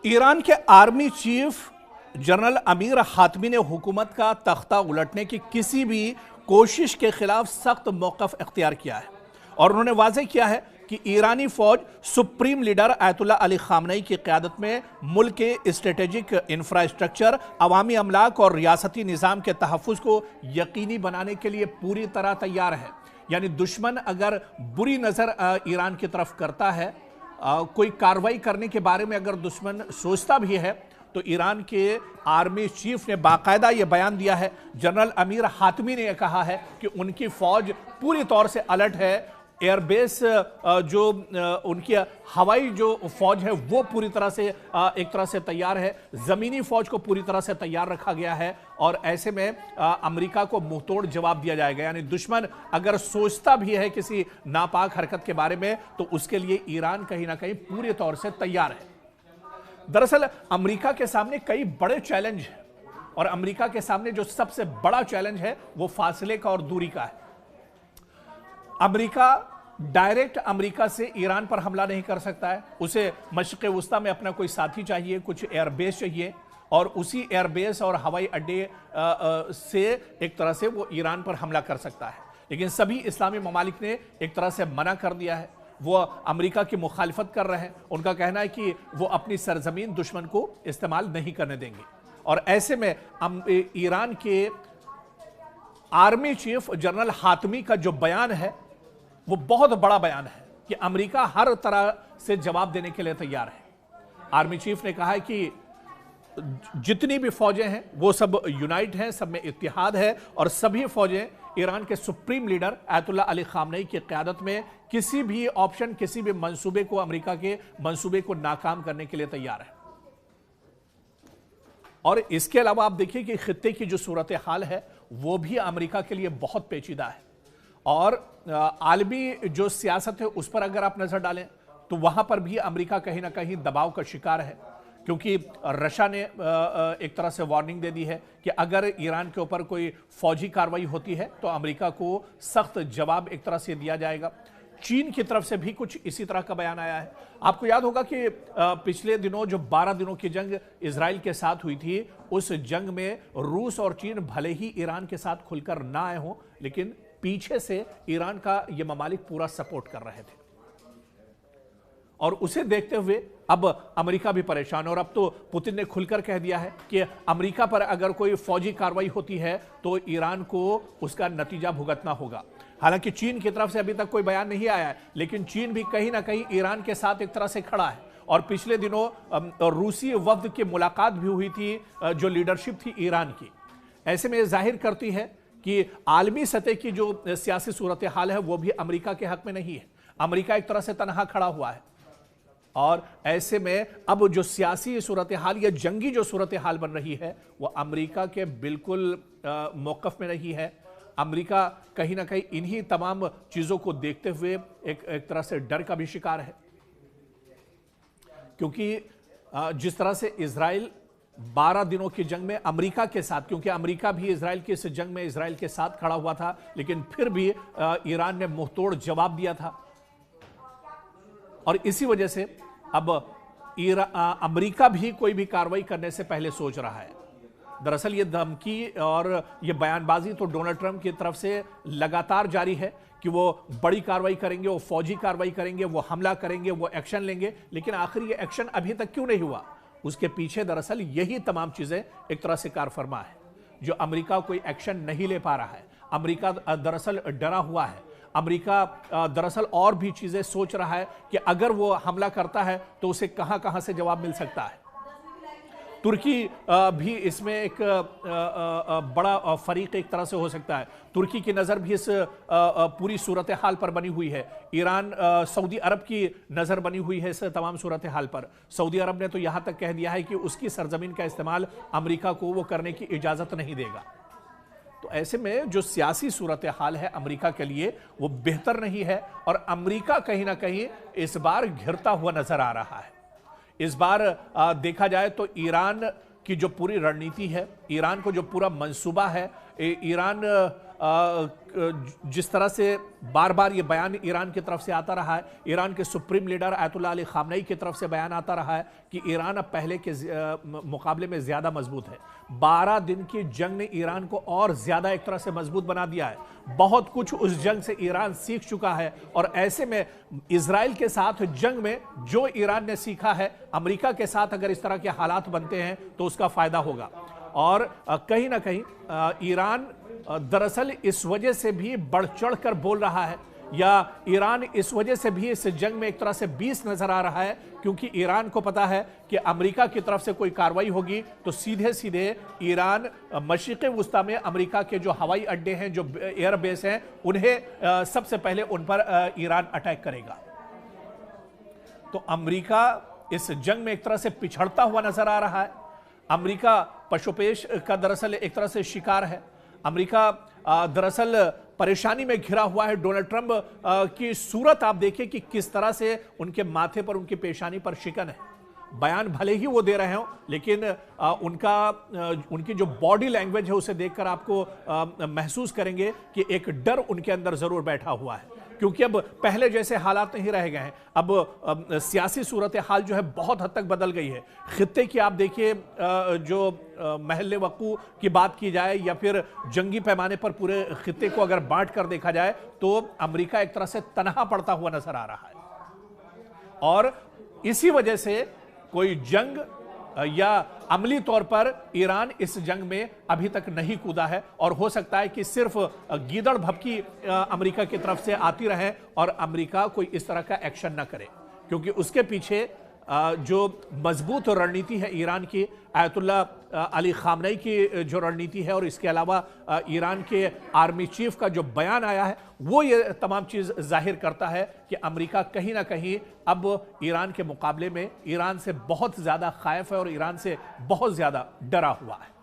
Iran के army chief general Amir Hatami ने हुकूमत का तख्ता उलटने की किसी भी कोशिश के खिलाफ सख्त मौक़िफ़ इख्तियार किया है और उन्होंने वाज़ेह किया है कि ईरानी फ़ौज सुप्रीम लीडर आयतुल्लाह अली ख़ामनेई की क़यादत में मुल्क के स्ट्रेटेजिक इंफ्रास्ट्रक्चर, अवामी अमलाक और रियासती निज़ाम के तहफ़्फ़ुज़ को यकीनी बनाने के लिए पूरी तरह तैयार है। यानी दुश्मन अगर बुरी नज़र ईरान की तरफ करता है, कोई कार्रवाई करने के बारे में अगर दुश्मन सोचता भी है, तो ईरान के आर्मी चीफ ने बाकायदा ये बयान दिया है। जनरल अमीर हातमी ने यह कहा है कि उनकी फ़ौज पूरी तौर से अलर्ट है। एयरबेस जो उनकी हवाई जो फ़ौज है वो पूरी तरह से एक तरह से तैयार है। ज़मीनी फ़ौज को पूरी तरह से तैयार रखा गया है और ऐसे में अमेरिका को मुंहतोड़ जवाब दिया जाएगा। यानी दुश्मन अगर सोचता भी है किसी नापाक हरकत के बारे में, तो उसके लिए ईरान कहीं ना कहीं पूरी तौर से तैयार है। दरअसल अमेरिका के सामने कई बड़े चैलेंज हैं और अमेरिका के सामने जो सबसे बड़ा चैलेंज है वो फासले का और दूरी का है। अमेरिका डायरेक्ट अमेरिका से ईरान पर हमला नहीं कर सकता है। उसे मशरिक़ वस्ता में अपना कोई साथी चाहिए, कुछ एयरबेस चाहिए और उसी एयरबेस और हवाई अड्डे से एक तरह से वो ईरान पर हमला कर सकता है। लेकिन सभी इस्लामी ममालिक ने एक तरह से मना कर दिया है। वो अमेरिका की मुखालिफत कर रहे हैं। उनका कहना है कि वो अपनी सरजमीन दुश्मन को इस्तेमाल नहीं करने देंगे। और ऐसे में ईरान के आर्मी चीफ जनरल हातमी का जो बयान है वो बहुत बड़ा बयान है कि अमेरिका हर तरह से जवाब देने के लिए तैयार है। आर्मी चीफ ने कहा है कि जितनी भी फौजें हैं वो सब यूनाइट हैं, सब में इत्तिहाद है और सभी फौजें ईरान के सुप्रीम लीडर आयतुल्लाह अली ख़ामनेई की क़यादत में किसी भी ऑप्शन, किसी भी मंसूबे को, अमेरिका के मंसूबे को नाकाम करने के लिए तैयार है। और इसके अलावा आप देखिए कि खित्ते की जो सूरत हाल है वो भी अमेरिका के लिए बहुत पेचीदा है और आलमी जो सियासत है उस पर अगर आप नजर डालें तो वहां पर भी अमेरिका कहीं ना कहीं दबाव का शिकार है, क्योंकि रशिया ने एक तरह से वार्निंग दे दी है कि अगर ईरान के ऊपर कोई फौजी कार्रवाई होती है तो अमेरिका को सख्त जवाब एक तरह से दिया जाएगा। चीन की तरफ से भी कुछ इसी तरह का बयान आया है। आपको याद होगा कि पिछले दिनों जो 12 दिनों की जंग इजराइल के साथ हुई थी, उस जंग में रूस और चीन भले ही ईरान के साथ खुलकर ना आए हों, लेकिन पीछे से ईरान का ये ममालिक पूरा सपोर्ट कर रहे थे और उसे देखते हुए अब अमेरिका भी परेशान है। और अब तो पुतिन ने खुलकर कह दिया है कि अमेरिका पर अगर कोई फौजी कार्रवाई होती है तो ईरान को उसका नतीजा भुगतना होगा। हालांकि चीन की तरफ से अभी तक कोई बयान नहीं आया है, लेकिन चीन भी कहीं ना कहीं ईरान के साथ एक तरह से खड़ा है और पिछले दिनों रूसी वफ्द की मुलाकात भी हुई थी जो लीडरशिप थी ईरान की। ऐसे में जाहिर करती है कि आलमी सतह की जो सियासी सूरत हाल है वो भी अमेरिका के हक में नहीं है। अमेरिका एक तरह से तनहा खड़ा हुआ है और ऐसे में अब जो सियासी सूरत हाल या जंगी जो सूरत हाल बन रही है वो अमेरिका के बिल्कुल मौक़िफ़ में नहीं है। अमेरिका कहीं ना कहीं इन्हीं तमाम चीज़ों को देखते हुए एक तरह से डर का भी शिकार है, क्योंकि जिस तरह से इजराइल 12 दिनों की जंग में अमेरिका के साथ, क्योंकि अमेरिका भी इजराइल की इस जंग में इजराइल के साथ खड़ा हुआ था, लेकिन फिर भी ईरान ने मुंहतोड़ जवाब दिया था और इसी वजह से अब अमेरिका भी कोई भी कार्रवाई करने से पहले सोच रहा है। दरअसल ये धमकी और ये बयानबाजी तो डोनाल्ड ट्रंप की तरफ से लगातार जारी है कि वो बड़ी कार्रवाई करेंगे, वो फौजी कार्रवाई करेंगे, वो हमला करेंगे, वो एक्शन लेंगे, लेकिन आखिर ये एक्शन अभी तक क्यों नहीं हुआ? उसके पीछे दरअसल यही तमाम चीजें एक तरह से कारफरमा है जो अमेरिका कोई एक्शन नहीं ले पा रहा है। अमेरिका दरअसल डरा हुआ है। अमेरिका दरअसल और भी चीजें सोच रहा है कि अगर वो हमला करता है तो उसे कहां कहां से जवाब मिल सकता है। तुर्की भी इसमें एक बड़ा फरीक एक तरह से हो सकता है। तुर्की की नज़र भी इस पूरी सूरत हाल पर बनी हुई है। ईरान, सऊदी अरब की नज़र बनी हुई है इस तमाम सूरत हाल पर। सऊदी अरब ने तो यहाँ तक कह दिया है कि उसकी सरजमीन का इस्तेमाल अमेरिका को वो करने की इजाज़त नहीं देगा। तो ऐसे में जो सियासी सूरत हाल है अमेरिका के लिए वो बेहतर नहीं है और अमेरिका कहीं ना कहीं इस बार घिरता हुआ नज़र आ रहा है। इस बार देखा जाए तो ईरान की जो पूरी रणनीति है, ईरान को जो पूरा मंसूबा है, ईरान जिस तरह से बार बार ये बयान ईरान की तरफ से आता रहा है, ईरान के supreme leader Ayatollah Ali Khamenei की तरफ से बयान आता रहा है कि ईरान अब पहले के मुकाबले में ज़्यादा मजबूत है। 12 दिन की जंग ने ईरान को और ज़्यादा एक तरह से मजबूत बना दिया है। बहुत कुछ उस जंग से ईरान सीख चुका है और ऐसे में इजराइल के साथ जंग में जो ईरान ने सीखा है, अमेरिका के साथ अगर इस तरह के हालात बनते हैं तो उसका फ़ायदा होगा। और कहीं ना कहीं ईरान दरअसल इस वजह से भी बढ़ चढ़ कर बोल रहा है, या ईरान इस वजह से भी इस जंग में एक तरह से 20 नजर आ रहा है, क्योंकि ईरान को पता है कि अमेरिका की तरफ से कोई कार्रवाई होगी तो सीधे सीधे ईरान मशरिक़ वुस्ता में अमेरिका के जो हवाई अड्डे हैं, जो एयर बेस हैं, उन्हें सबसे पहले उन पर ईरान अटैक करेगा। तो अमेरिका इस जंग में एक तरह से पिछड़ता हुआ नजर आ रहा है। अमेरिका पशुपेश का दरअसल एक तरह से शिकार है। अमेरिका दरअसल परेशानी में घिरा हुआ है। डोनाल्ड ट्रंप की सूरत आप देखिए कि किस तरह से उनके माथे पर, उनकी पेशानी पर शिकन है। बयान भले ही वो दे रहे हो, लेकिन उनकी जो बॉडी लैंग्वेज है उसे देखकर आपको महसूस करेंगे कि एक डर उनके अंदर जरूर बैठा हुआ है, क्योंकि अब पहले जैसे हालात नहीं रह गए हैं। अब सियासी सूरत हाल जो है बहुत हद तक बदल गई है। खित्ते की आप देखिए, जो महल वक़ू की बात की जाए या फिर जंगी पैमाने पर पूरे खित्ते को अगर बांट कर देखा जाए तो अमेरिका एक तरह से तनहा पड़ता हुआ नजर आ रहा है। और इसी वजह से कोई जंग या अमली तौर पर ईरान इस जंग में अभी तक नहीं कूदा है, और हो सकता है कि सिर्फ गीदड़ भभकी अमेरिका की तरफ से आती रहे और अमेरिका कोई इस तरह का एक्शन न करे, क्योंकि उसके पीछे जो मजबूत रणनीति है ईरान की, आयतुल्लाह अली खामनेई की जो रणनीति है, और इसके अलावा ईरान के आर्मी चीफ का जो बयान आया है, वो ये तमाम चीज़ जाहिर करता है कि अमेरिका कहीं ना कहीं अब ईरान के मुकाबले में ईरान से बहुत ज़्यादा खायफ है और ईरान से बहुत ज़्यादा डरा हुआ है।